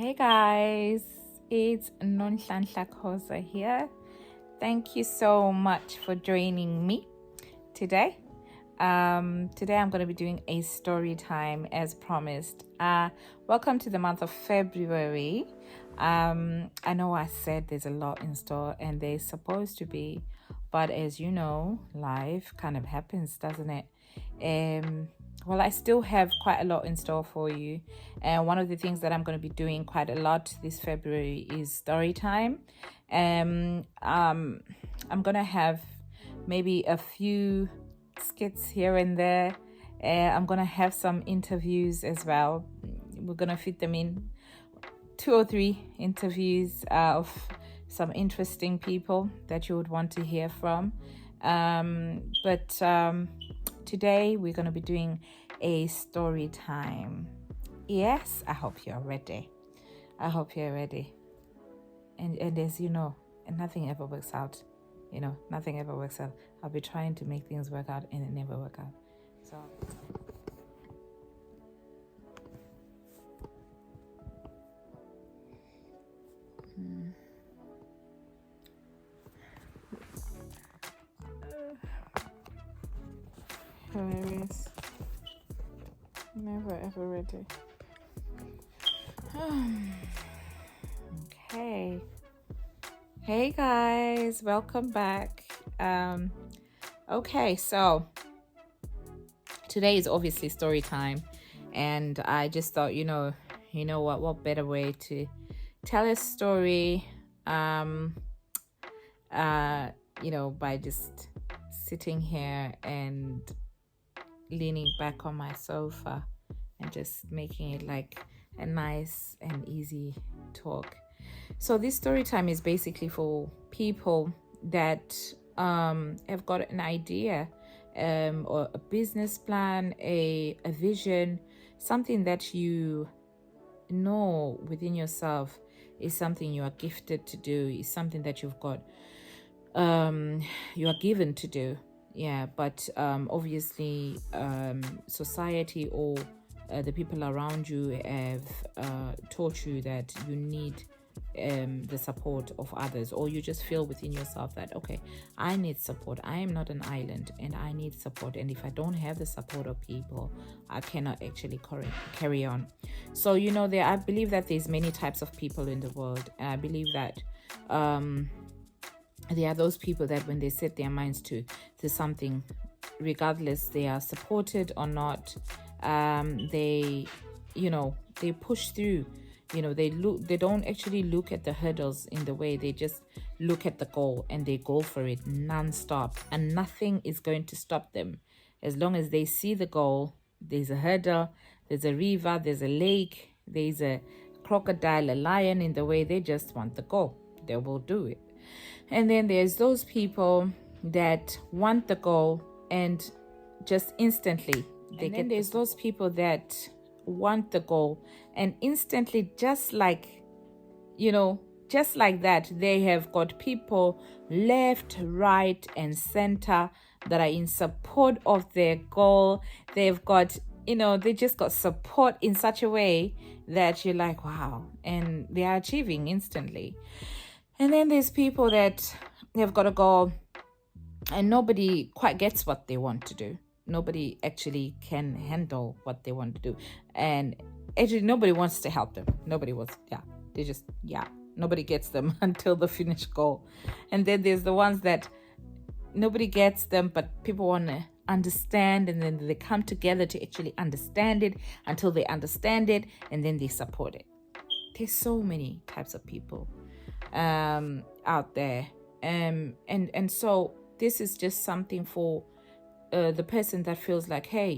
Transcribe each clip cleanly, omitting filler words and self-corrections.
Hey guys, it's Nonhlanhla Khoza here. Thank you so much for joining me today. Today I'm going to be doing a story time as promised. Welcome to the month of February. I know I said there's a lot in store and there's supposed to be, but as you know, life kind of happens, doesn't it? Well, I still have quite a lot in store for you. And one of the things that I'm going to be doing quite a lot this February is story time. I'm going to have maybe a few skits here and there. I'm going to have some interviews as well. We're going to fit them in 2 or 3 interviews of some interesting people that you would want to hear from. Today we're going to be doing a story time. Yes, I hope you're ready. And as you know, nothing ever works out. Nothing ever works out. I'll be trying to make things work out and it never work out. So hilarious. Never ever ready. Okay. Hey guys, welcome back. Okay, so today is obviously story time, and I just thought, what better way to tell a story by just sitting here and leaning back on my sofa and just making it like a nice and easy talk. So this story time is basically for people that have got an idea or a business plan, a vision, something that you know within yourself is something you are gifted to do, is something that you've got you are given to do. But obviously society or the people around you have taught you that you need the support of others, or you just feel within yourself that, okay, I need support. I am not an island and I need support, and if I don't have the support of people, I cannot actually carry on. So I believe that there's many types of people in the world, and I believe that there are those people that when they set their minds to something, regardless they are supported or not, they push through. They don't actually look at the hurdles in the way. They just look at the goal and they go for it non-stop, and nothing is going to stop them. As long as they see the goal, there's a hurdle, there's a river, there's a lake, there's a crocodile, a lion in the way. They just want the goal. They will do it. And then there's those people that want the goal and just instantly there's those people that want the goal and instantly, just like that, they have got people left, right, and center that are in support of their goal. They've got, they just got support in such a way that you're like, wow, and they are achieving instantly. And then there's people that have got a goal and nobody quite gets what they want to do. Nobody actually can handle what they want to do. And actually nobody wants to help them. Nobody wants, nobody gets them until the finished goal. And then there's the ones that nobody gets them, but people want to understand, and then they come together to actually understand it until they understand it, and then they support it. There's so many types of people out there, and so this is just something for the person that feels like, hey,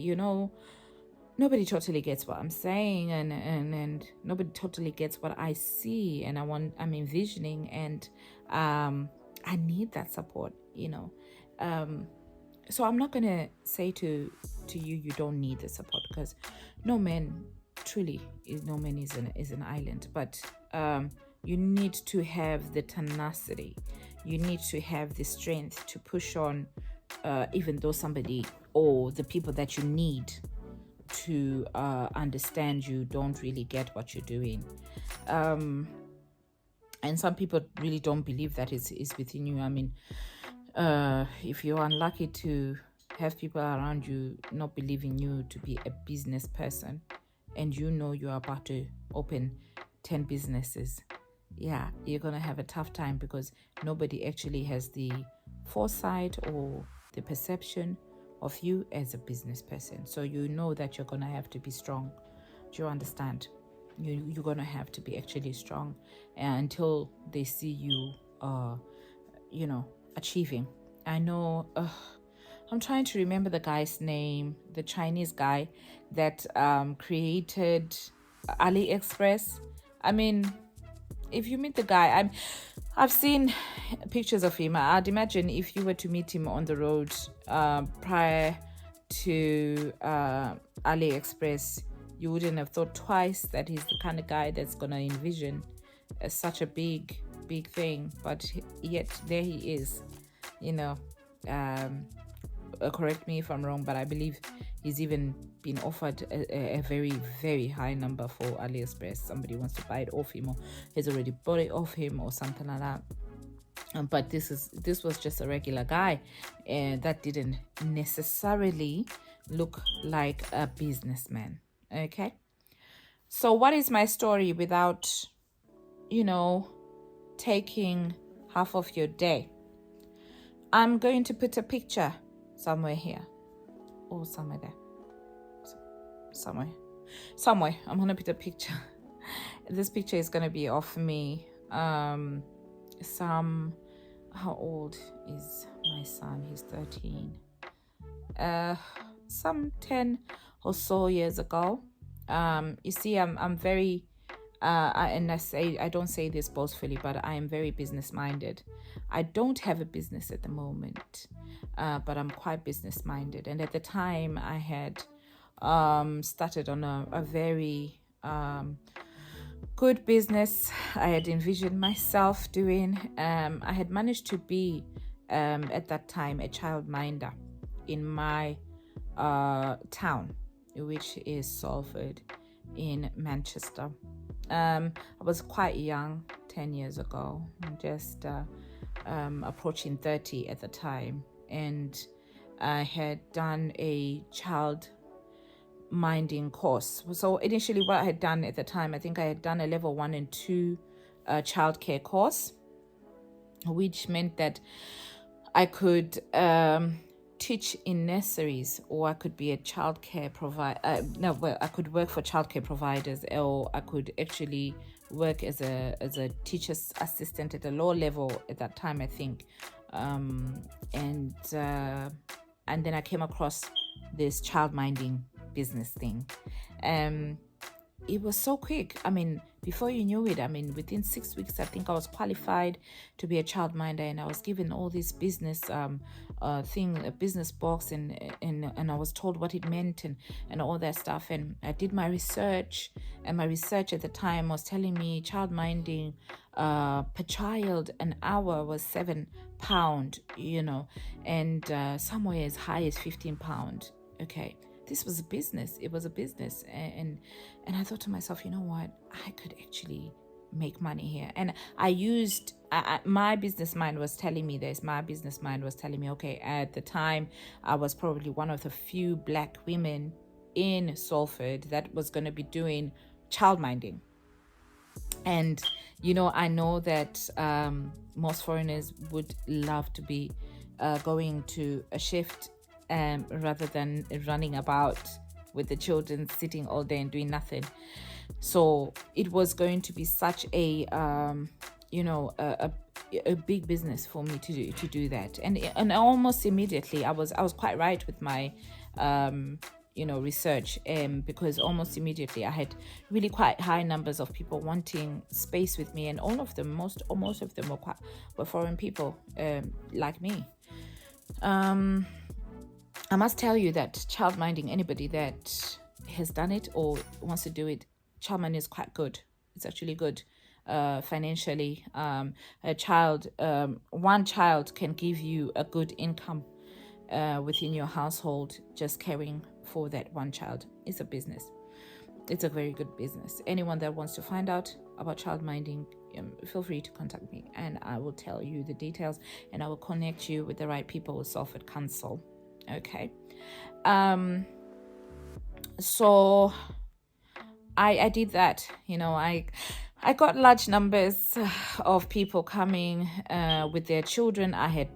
nobody totally gets what I'm saying, and nobody totally gets what I see, and I'm envisioning, and I need that support. So I'm not gonna say to you don't need the support, because no man is an island, but you need to have the tenacity. You need to have the strength to push on, even though somebody or the people that you need to understand you don't really get what you're doing. And some people really don't believe that it's within you. I mean, if you're unlucky to have people around you not believing you to be a business person, and you know you're about to open 10 businesses, yeah, you're gonna have a tough time, because nobody actually has the foresight or the perception of you as a business person. So you know that you're gonna have to be strong. Do you understand? You're gonna have to be actually strong until they see you achieving. I know, I'm trying to remember the guy's name, the Chinese guy that created AliExpress. I mean, if you meet the guy, I've seen pictures of him. I'd imagine if you were to meet him on the road prior to AliExpress, you wouldn't have thought twice that he's the kind of guy that's gonna envision such a big thing. But yet there he is. Correct me if I'm wrong, but I believe he's even been offered a very, very high number for AliExpress. Somebody wants to buy it off him, or has already bought it off him, or something like that. But this was just a regular guy, and that didn't necessarily look like a businessman. Okay, so what is my story without taking half of your day? I'm going to put a picture somewhere here, or somewhere there, somewhere. I'm gonna put a picture. This picture is gonna be of me. How old is my son? He's 13. Some 10 or so years ago. You see, I'm very and I don't say this boastfully, but I am very business minded. I don't have a business at the moment, but I'm quite business minded. And at the time, I had started on a very good business I had envisioned myself doing. I had managed to be at that time a childminder in my town, which is Salford in Manchester. I was quite young 10 years ago, just approaching 30 at the time, and I had done a child minding course. So initially what I had done at the time, I think I had done a level 1 and 2 childcare course, which meant that I could teach in nurseries, or I could be a childcare provider. I could work for childcare providers, or I could actually work as a teacher's assistant at a lower level at that time, I think. And then I came across this child minding business thing. It was so quick. I mean, before you knew it, within 6 weeks, I think I was qualified to be a childminder, and I was given all this business a business box, and I was told what it meant and all that stuff. And I did my research, and my research at the time was telling me childminding per child an hour was £7, and somewhere as high as £15. Okay. This was a business. It was a business. And I thought to myself, you know what? I could actually make money here. And I used, my business mind was telling me this. My business mind was telling me, okay, at the time, I was probably one of the few Black women in Salford that was going to be doing childminding. And, I know that most foreigners would love to be going to a shift rather than running about with the children sitting all day and doing nothing. So it was going to be such a big business for me to do that. And almost immediately I was quite right with my research, because almost immediately I had really quite high numbers of people wanting space with me, and all of them, most of them were foreign people like me. I must tell you that childminding, anybody that has done it or wants to do it, childminding is quite good. It's actually good financially. One child can give you a good income within your household, just caring for that one child. It's a business. It's a very good business. Anyone that wants to find out about child minding, feel free to contact me, and I will tell you the details, and I will connect you with the right people with Salford Council. Okay. So I did that. I got large numbers of people coming with their children. I had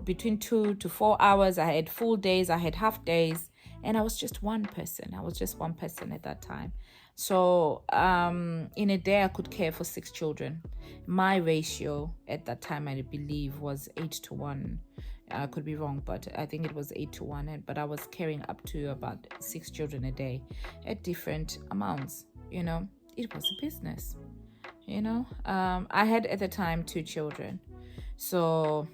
between 2 to 4 hours. I had full days, I had half days, and I was just one person. At that time. So in a day, I could care for 6 children. My ratio at that time, I believe, was 8-1. I could be wrong, but I think it was 8-1. But I was caring up to about 6 children a day at different amounts. It was a business. I had at the time 2 children. So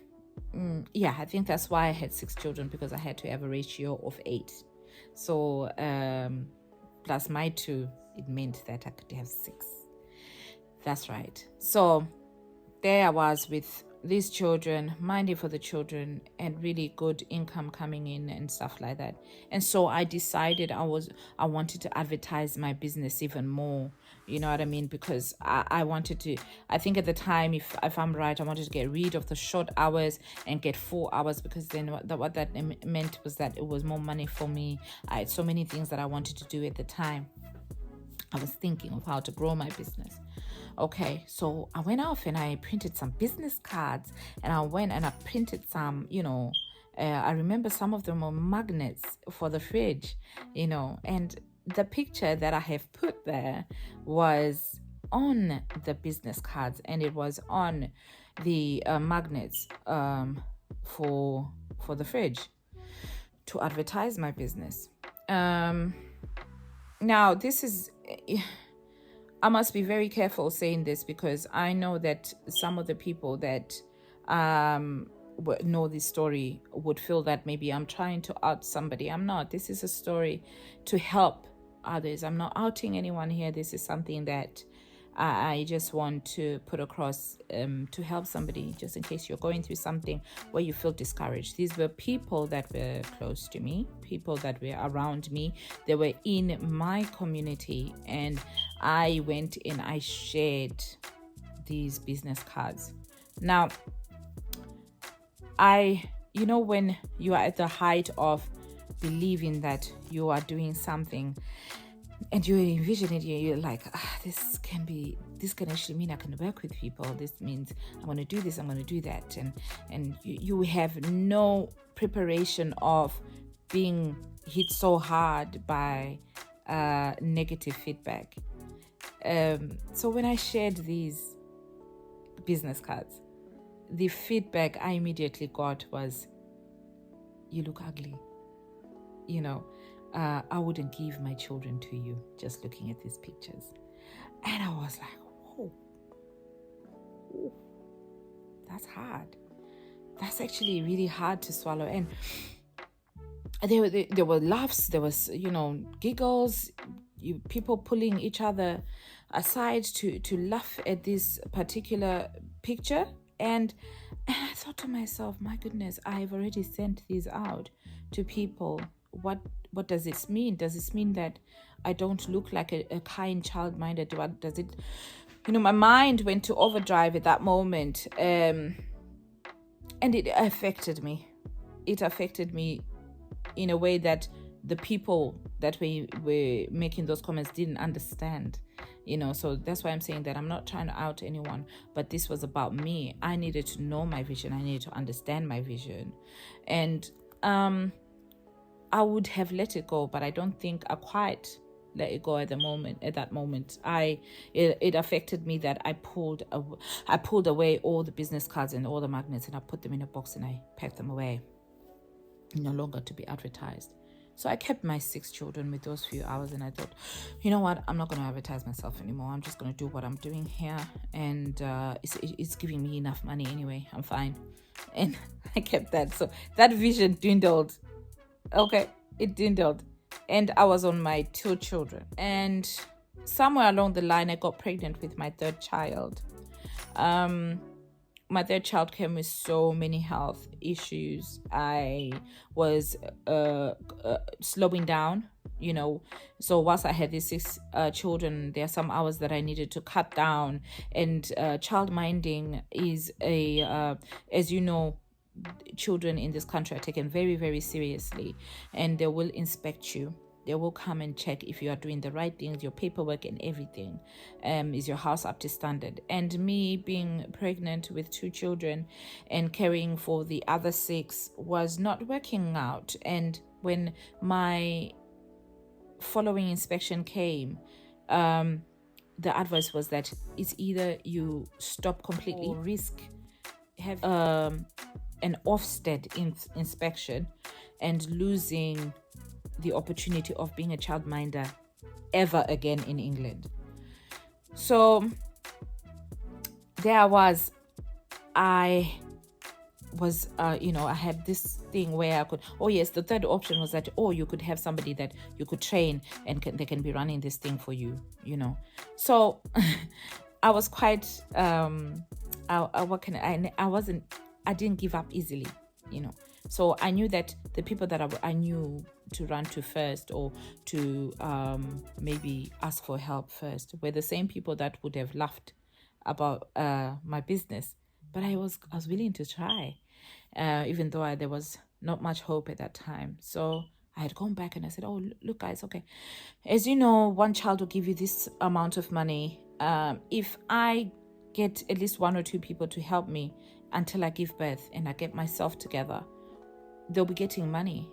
I think that's why I had 6 children, because I had to have a ratio of 8. So plus my 2, it meant that I could have 6. That's right. So there I was with these children, minding for the children, and really good income coming in and stuff like that. And so I decided I wanted to advertise my business even more. You know what I mean? Because I wanted to, I think at the time, if I'm right, I wanted to get rid of the short hours and get 4 hours, because then what that meant was that it was more money for me. I had so many things that I wanted to do at the time. I was thinking of how to grow my business. Okay, so I went off and I printed some business cards, and I went and I printed some, I remember some of them were magnets for the fridge, and the picture that I have put there was on the business cards, and it was on the magnets for the fridge to advertise my business. Now, this is... I must be very careful saying this, because I know that some of the people that know this story would feel that maybe I'm trying to out somebody. I'm not. This is a story to help others. I'm not outing anyone here. This is something that I just want to put across to help somebody, just in case you're going through something where you feel discouraged. These were people that were close to me, people that were around me. They were in my community, and I went and I shared these business cards. Now, when you are at the height of believing that you are doing something, and you envision it, you're like, this can actually mean I can work with people. This means I'm going to do this, I'm going to do that. And you have no preparation of being hit so hard by negative feedback. So when I shared these business cards, the feedback I immediately got was, you look ugly. I wouldn't give my children to you, just looking at these pictures. And I was like, whoa, that's hard. That's actually really hard to swallow. And there were laughs, there was, giggles, people pulling each other aside to laugh at this particular picture. And I thought to myself, my goodness, I've already sent these out to people. What does this mean? Does this mean that I don't look like a kind child-minded? What does it... my mind went to overdrive at that moment. And it affected me. It affected me in a way that the people that were making those comments didn't understand. So that's why I'm saying that I'm not trying to out anyone, but this was about me. I needed to know my vision. I needed to understand my vision. And I would have let it go, but I don't think I quite let it go at that moment. It affected me that I pulled away all the business cards and all the magnets, and I put them in a box and I packed them away, no longer to be advertised. So I kept my 6 children with those few hours, and I thought, you know what, I'm not going to advertise myself anymore. I'm just going to do what I'm doing here, and it's giving me enough money anyway. I'm fine. And I kept that. So that vision dwindled. Okay, it dwindled. And I was on my 2 children. And somewhere along the line, I got pregnant with my 3rd child. my third child came with so many health issues. I was slowing down, so whilst I had these six children, there are some hours that I needed to cut down. And child minding is as you know, children in this country are taken very, very seriously, and they will inspect you. They will come and check if you are doing the right things, your paperwork and everything. Is your house up to standard? And me being pregnant with 2 children and caring for the other 6 was not working out. And when my following inspection came, the advice was that it's either you stop completely or risk having an Ofsted inspection and losing the opportunity of being a childminder ever again in England. So there I was. I had this thing where I could, the third option was that, you could have somebody that you could train and they can be running this thing for you, So I was quite, I didn't give up easily, So I knew that the people that I knew to run to first, or to maybe ask for help first, were the same people that would have laughed about my business. But I was willing to try, even though there was not much hope at that time. So I had gone back and I said, look guys, okay, as you know, one child will give you this amount of money. If I get at least 1 or 2 people to help me until I give birth and I get myself together, they'll be getting money,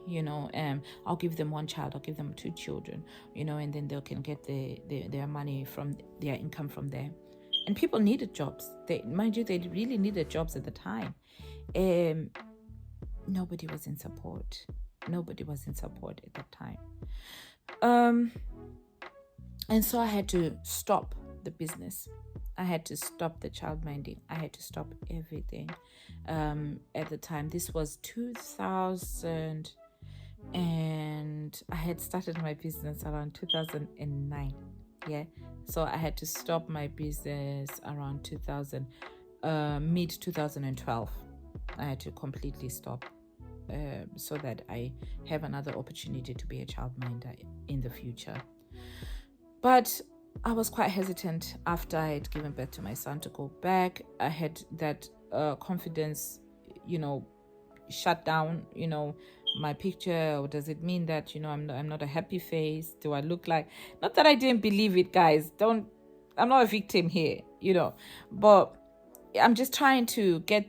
I'll give them 1 child, I'll give them 2 children, and then they can get their money from their income from there. And people needed jobs. They really needed jobs at the time. Nobody was in support. Nobody was in support at that time. And so I had to stop the business. I had to stop the child minding. I had to stop everything. At the time, this was 2000, and I had started my business around 2009. Yeah, so I had to stop my business around mid 2012. I had to completely stop, so that I have another opportunity to be a childminder in the future. But I was quite hesitant after I had given birth to my son to go back. I had that confidence, shut down, my picture. Or does it mean that, I'm not a happy face? Do I look like, not that I didn't believe it, guys. I'm not a victim here, but I'm just trying to get,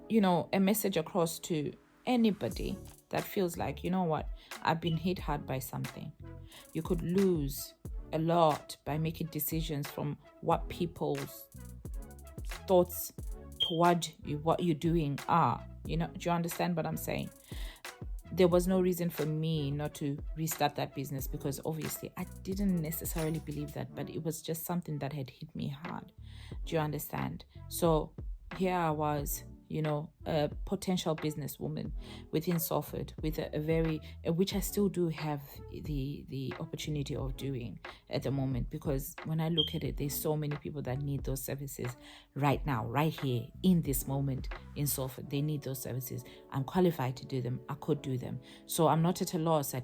a message across to anybody that feels like, what, I've been hit hard by something. You could lose a lot by making decisions from what people's thoughts toward you, what you're doing are. Do you understand what I'm saying? There was no reason for me not to restart that business, because obviously I didn't necessarily believe that, but it was just something that had hit me hard. Do you understand? So here I was, a potential businesswoman within Salford, with a very, which I still do have the opportunity of doing at the moment, because when I look at it, there's so many people that need those services right now, right here, in this moment in Salford. They need those services. I'm qualified to do them. I could do them. So I'm not at a loss. I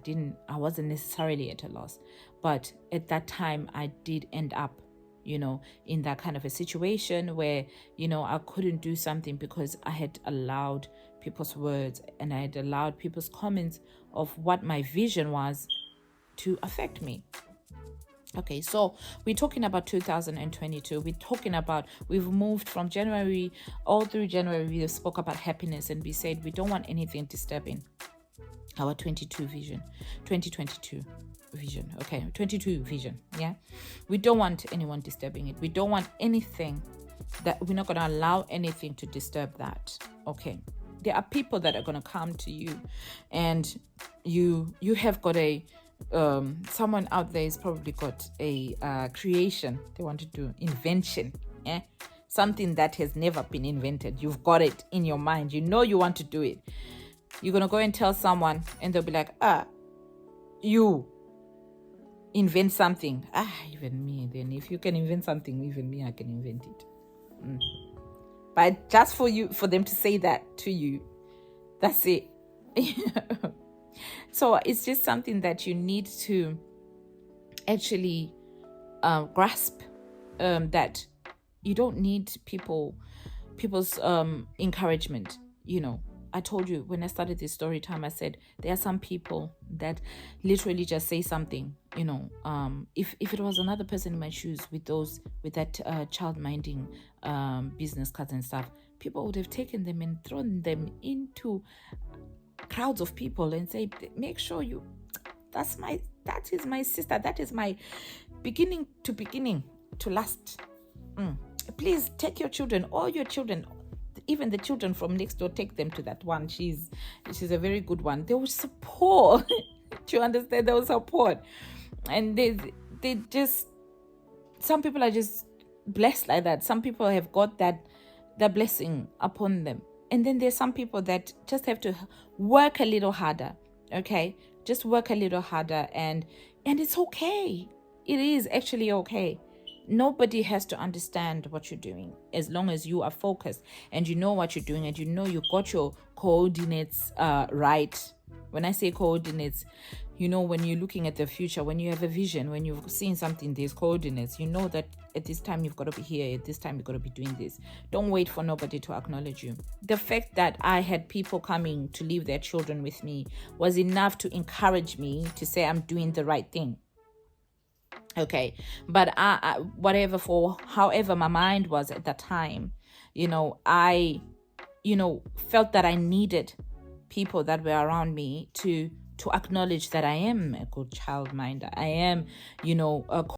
wasn't necessarily at a loss, but at that time I did end up in that kind of a situation where, I couldn't do something because I had allowed people's words and I had allowed people's comments of what my vision was to affect me. Okay, so we're talking about 2022. We've moved from January, all through January, we spoke about happiness, and we said we don't want anything disturbing our 2022 vision. Okay, 22 vision. Yeah, we don't want anyone disturbing it. We don't want anything that, we're not going to allow anything to disturb that. Okay, there are people that are going to come to you, and you have got a someone out there has probably got a creation they want to do, invention, something that has never been invented. You've got it in your mind, you want to do it. You're gonna go and tell someone, and they'll be like, you invent something. Even me, then if you can invent something, even me, I can invent it. But just for them to say that to you, that's it. So it's just something that you need to actually grasp, that you don't need people's encouragement. I told you when I started this story time, I said there are some people that literally just say something. If it was another person in my shoes with that child minding business cards and stuff, people would have taken them and thrown them into crowds of people and say, make sure that is my sister, that is my beginning to last. Please take your children, all your children, even the children from next door, take them to that one. She's a very good one. They will support. Do you understand? They will support. And they just, some people are just blessed like that. Some people have got that blessing upon them. And then there's some people that just have to work a little harder. Okay? Just work a little harder, and it's okay. It is actually okay. Nobody has to understand what you're doing as long as you are focused and you know what you're doing and you got your coordinates right. When I say coordinates, when you're looking at the future, when you have a vision, when you've seen something, there's coordinates. You know that at this time you've got to be here, at this time you've got to be doing this. Don't wait for nobody to acknowledge you. The fact that I had people coming to leave their children with me was enough to encourage me to say I'm doing the right thing. Okay, but however my mind was at that time, I felt that I needed people that were around me to acknowledge that I am a good childminder. I am,